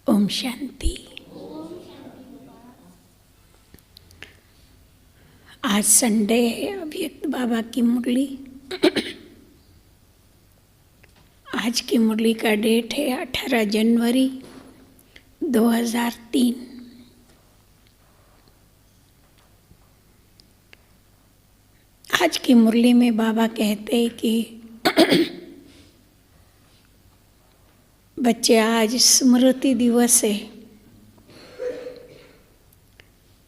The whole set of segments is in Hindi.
ओम शांति। आज संडे है, अव्यक्त बाबा की मुरली। आज की मुरली का डेट है 18 जनवरी 2003। आज की मुरली में बाबा कहते हैं कि बच्चे, आज स्मृति दिवस है।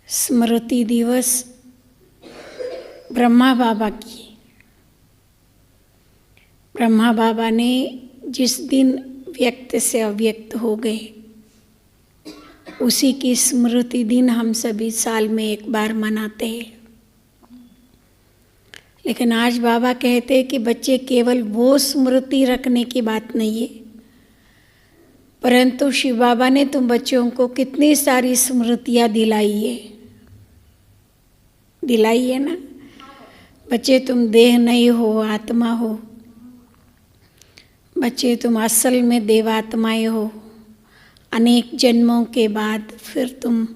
स्मृति दिवस ब्रह्मा बाबा की। ब्रह्मा बाबा ने जिस दिन व्यक्त से अव्यक्त हो गए, उसी की स्मृति दिन हम सभी साल में एक बार मनाते हैं। लेकिन आज बाबा कहते हैं कि बच्चे, केवल वो स्मृति रखने की बात नहीं है, परंतु शिव बाबा ने तुम बच्चों को कितनी सारी स्मृतियाँ दिलाई है ना। बच्चे, तुम देह नहीं हो, आत्मा हो। बच्चे, तुम असल में देवात्माएं हो। अनेक जन्मों के बाद फिर तुम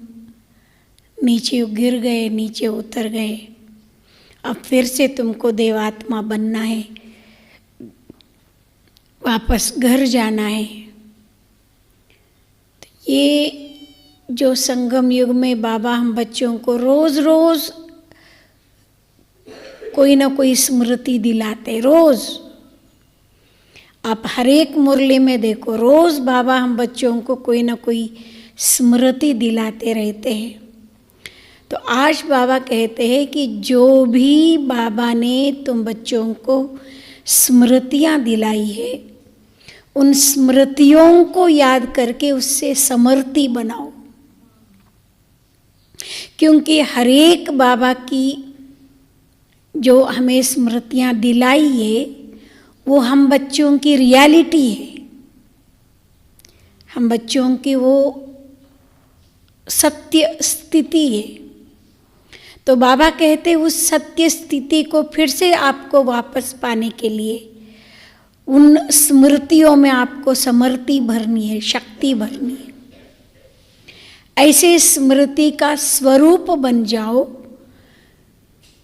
नीचे गिर गए, नीचे उतर गए। अब फिर से तुमको देवात्मा बनना है, वापस घर जाना है। तो ये जो संगम युग में बाबा हम बच्चों को रोज रोज कोई ना कोई स्मृति दिलाते। रोज आप हर एक मुरली में देखो, रोज बाबा हम बच्चों को कोई ना कोई स्मृति दिलाते रहते हैं। तो आज बाबा कहते हैं कि जो भी बाबा ने तुम बच्चों को स्मृतियाँ दिलाई है, उन स्मृतियों को याद करके उससे समर्थी बनाओ। क्योंकि हर एक बाबा की जो हमें स्मृतियाँ दिलाई है, वो हम बच्चों की रियलिटी है, हम बच्चों की वो सत्य स्थिति है। तो बाबा कहते उस सत्य स्थिति को फिर से आपको वापस पाने के लिए उन स्मृतियों में आपको समर्थी भरनी है, शक्ति भरनी है। ऐसे स्मृति का स्वरूप बन जाओ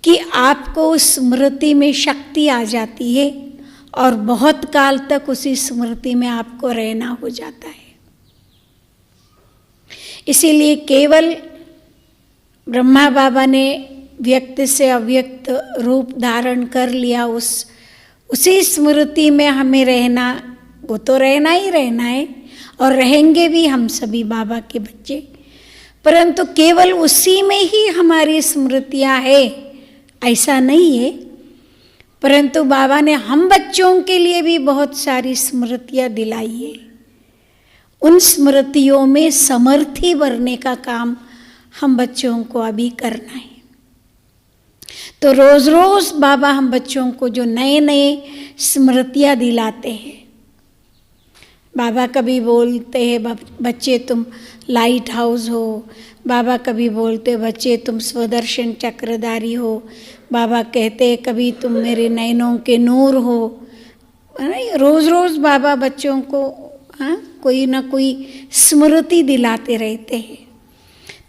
कि आपको उस स्मृति में शक्ति आ जाती है और बहुत काल तक उसी स्मृति में आपको रहना हो जाता है। इसीलिए केवल ब्रह्मा बाबा ने व्यक्त से अव्यक्त रूप धारण कर लिया, उसी स्मृति में हमें रहना, वो तो रहना ही रहना है और रहेंगे भी हम सभी बाबा के बच्चे। परंतु केवल उसी में ही हमारी स्मृतियाँ है ऐसा नहीं है, परंतु बाबा ने हम बच्चों के लिए भी बहुत सारी स्मृतियाँ दिलाई है। उन स्मृतियों में समर्थी भरने का काम हम बच्चों को अभी करना है। तो रोज रोज बाबा हम बच्चों को जो नए नए स्मृतियाँ दिलाते हैं। बाबा कभी बोलते हैं बच्चे तुम लाइट हाउस हो। बाबा कभी बोलते बच्चे तुम स्वदर्शन चक्रधारी हो। बाबा कहते हैं कभी तुम मेरे नैनों के नूर हो। रोज रोज बाबा बच्चों को कोई ना कोई स्मृति दिलाते रहते हैं।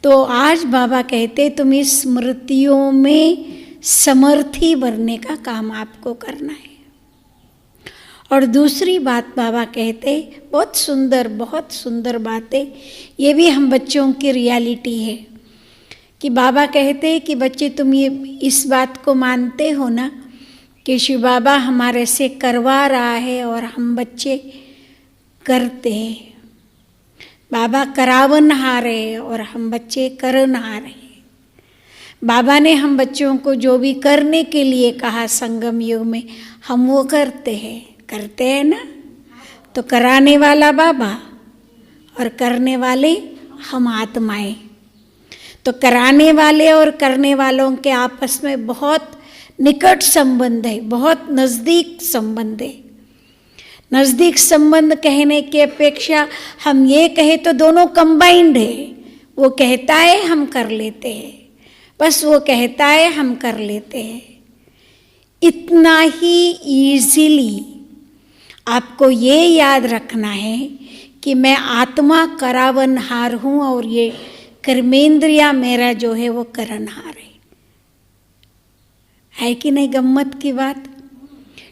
तो आज बाबा कहते तुम इस स्मृतियों में समर्थी भरने का काम आपको करना है। और दूसरी बात बाबा कहते, बहुत सुंदर बात है, ये भी हम बच्चों की रियलिटी है कि बाबा कहते हैं कि बच्चे तुम ये इस बात को मानते हो ना कि शिव बाबा हमारे से करवा रहा है और हम बच्चे करते हैं। बाबा करावनहार है और हम बच्चे करनहार हैं। बाबा ने हम बच्चों को जो भी करने के लिए कहा संगम युग में, हम वो करते हैं ना। तो कराने वाला बाबा और करने वाले हम आत्माएं। तो कराने वाले और करने वालों के आपस में बहुत निकट संबंध है, बहुत नज़दीक संबंध है। नज़दीक संबंध कहने की अपेक्षा हम ये कहे तो दोनों कंबाइंड है। वो कहता है हम कर लेते हैं, बस वो कहता है हम कर लेते हैं। इतना ही इजीली आपको ये याद रखना है कि मैं आत्मा करावनहार हूँ और ये कर्मेंद्रिया मेरा जो है वो करनहार है कि नहीं? गम्मत की बात।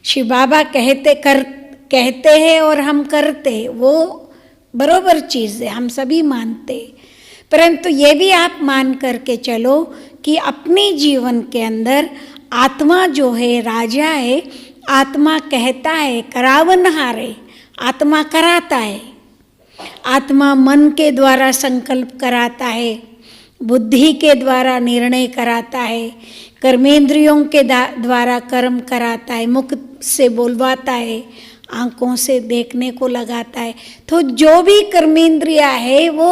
शिव बाबा कहते हैं और हम करते हैं, वो बरोबर चीज़ है, हम सभी मानते हैं। परंतु ये भी आप मान करके चलो कि अपने जीवन के अंदर आत्मा जो है राजा है, आत्मा कहता है, करावनहार है, आत्मा कराता है। आत्मा मन के द्वारा संकल्प कराता है, बुद्धि के द्वारा निर्णय कराता है, कर्मेंद्रियों के द्वारा कर्म कराता है, मुख से बोलवाता है, आंखों से देखने को लगाता है। तो जो भी कर्मेंद्रिया है वो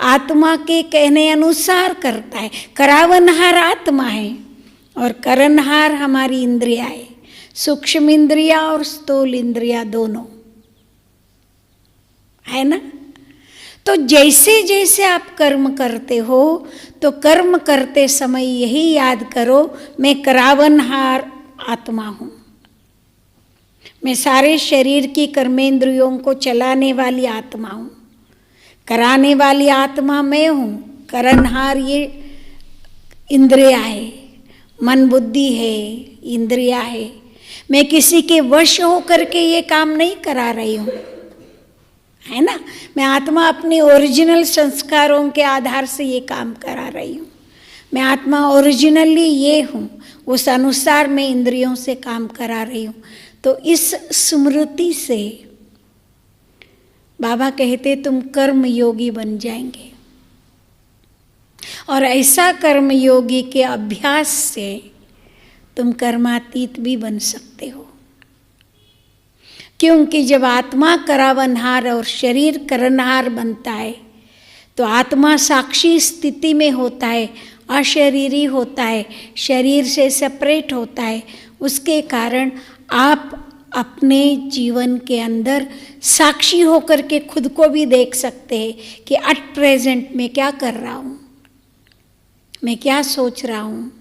आत्मा के कहने अनुसार करता है। करावनहार आत्मा है और करनहार हमारी इंद्रिया है, सूक्ष्म इंद्रिया और स्थूल इंद्रिया दोनों, है ना? तो जैसे जैसे आप कर्म करते हो तो कर्म करते समय यही याद करो, मैं करावनहार आत्मा हूँ। मैं सारे शरीर की कर्मेंद्रियों को चलाने वाली आत्मा हूँ, कराने वाली आत्मा मैं हूँ। करनहार ये इंद्रिया है, मन बुद्धि है, इंद्रिया है। मैं किसी के वश होकर के ये काम नहीं करा रही हूँ, है ना? मैं आत्मा अपने ओरिजिनल संस्कारों के आधार से ये काम करा रही हूँ। मैं आत्मा ओरिजिनली ये हूँ, उस अनुसार मैं इंद्रियों से काम करा रही हूँ। तो इस स्मृति से बाबा कहते तुम कर्म योगी बन जाएंगे, और ऐसा कर्म योगी के अभ्यास से तुम कर्मातीत भी बन सकते हो। क्योंकि जब आत्मा करावनहार और शरीर करनहार बनता है तो आत्मा साक्षी स्थिति में होता है, अशरीरी होता है, शरीर से सेपरेट होता है। उसके कारण आप अपने जीवन के अंदर साक्षी होकर के खुद को भी देख सकते हैं कि एट प्रेजेंट में क्या कर रहा हूँ, मैं क्या सोच रहा हूँ,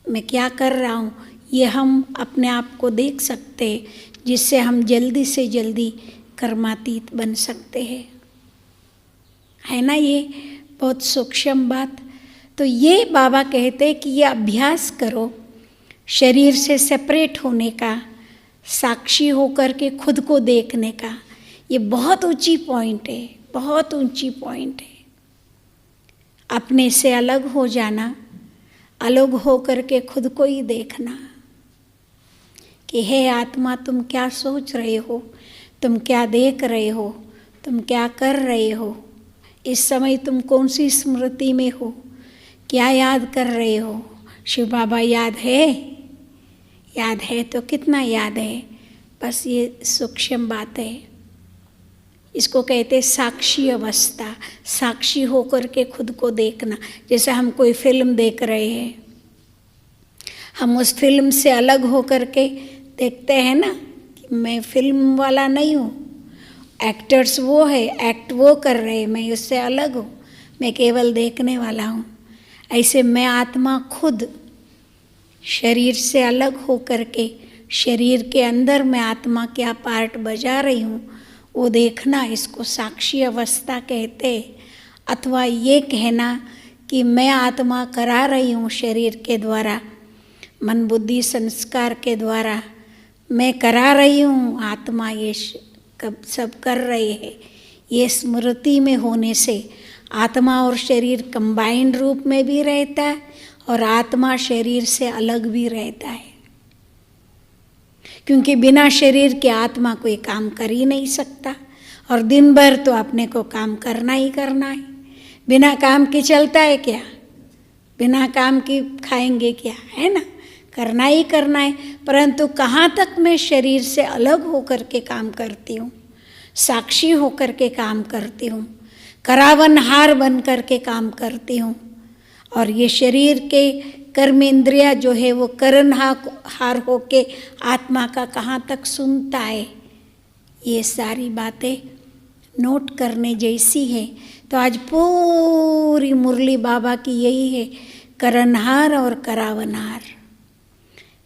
मैं क्या कर रहा हूँ। ये हम अपने आप को देख सकते हैं, जिससे हम जल्दी से जल्दी कर्मातीत बन सकते हैं, है ना? ये बहुत सूक्ष्म बात। तो ये बाबा कहते हैं कि ये अभ्यास करो शरीर से सेपरेट होने का, साक्षी होकर के खुद को देखने का। ये बहुत ऊंची पॉइंट है, बहुत ऊंची पॉइंट है। अपने से अलग हो जाना, अलग हो करके खुद को ही देखना कि हे आत्मा तुम क्या सोच रहे हो, तुम क्या देख रहे हो, तुम क्या कर रहे हो, इस समय तुम कौन सी स्मृति में हो, क्या याद कर रहे हो। शिव बाबा याद है? याद है तो कितना याद है, बस ये सूक्ष्म बात है। इसको कहते साक्षी अवस्था, साक्षी होकर के खुद को देखना। जैसे हम कोई फिल्म देख रहे हैं, हम उस फिल्म से अलग होकर के देखते हैं ना कि मैं फिल्म वाला नहीं हूँ, एक्टर्स वो है, एक्ट वो कर रहे हैं, मैं उससे अलग हूँ, मैं केवल देखने वाला हूँ। ऐसे मैं आत्मा खुद शरीर से अलग होकर के, शरीर के अंदर मैं आत्मा क्या पार्ट बजा रही हूँ वो देखना, इसको साक्षी अवस्था कहते। अथवा ये कहना कि मैं आत्मा करा रही हूँ शरीर के द्वारा, मन बुद्धि संस्कार के द्वारा मैं करा रही हूँ, आत्मा ये सब कर रहे हैं। ये स्मृति में होने से आत्मा और शरीर कंबाइंड रूप में भी रहता है और आत्मा शरीर से अलग भी रहता है। क्योंकि बिना शरीर के आत्मा कोई काम कर ही नहीं सकता, और दिन भर तो अपने को काम करना ही करना है। बिना काम के चलता है क्या? बिना काम के खाएंगे क्या, है ना? करना ही करना है। परंतु कहाँ तक मैं शरीर से अलग होकर के काम करती हूँ, साक्षी होकर के काम करती हूँ, करावनहार बन कर के काम करती हूँ, और ये शरीर के कर्म इंद्रिया जो है वो करनहार होके आत्मा का कहाँ तक सुनता है। ये सारी बातें नोट करने जैसी है। तो आज पूरी मुरली बाबा की यही है, करनहार और करावनहार।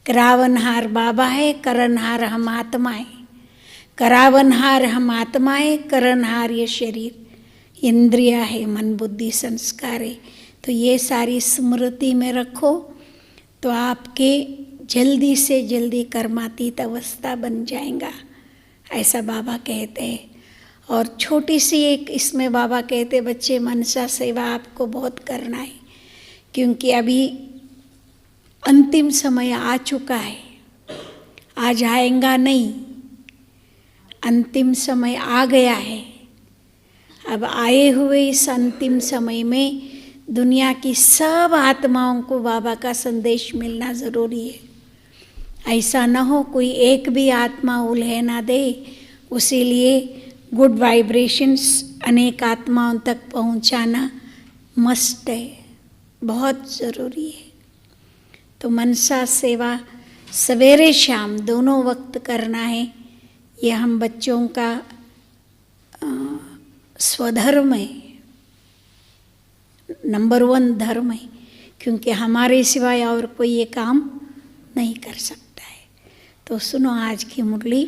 करावनहार बाबा है, करनहार हम आत्मा है। करावनहार हम आत्माएं, करनहार ये शरीर, इंद्रिया है, मन बुद्धि संस्कार है। तो ये सारी स्मृति में रखो तो आपके जल्दी से जल्दी कर्मातीत अवस्था बन जाएगा, ऐसा बाबा कहते हैं। और छोटी सी एक इसमें बाबा कहते बच्चे मनसा सेवा आपको बहुत करना है, क्योंकि अभी अंतिम समय आ चुका है, आज आएगा नहीं, अंतिम समय आ गया है। अब आए हुए इस अंतिम समय में दुनिया की सब आत्माओं को बाबा का संदेश मिलना ज़रूरी है। ऐसा न हो कोई एक भी आत्मा उल्हे ना दे, उसीलिए गुड वाइब्रेशंस अनेक आत्माओं तक पहुंचाना मस्ट है, बहुत ज़रूरी है। तो मनसा सेवा सवेरे शाम दोनों वक्त करना है, ये हम बच्चों का स्वधर्म है, नंबर 1 धर्म है, क्योंकि हमारे सिवाय और कोई ये काम नहीं कर सकता है। तो सुनो आज की मुरली।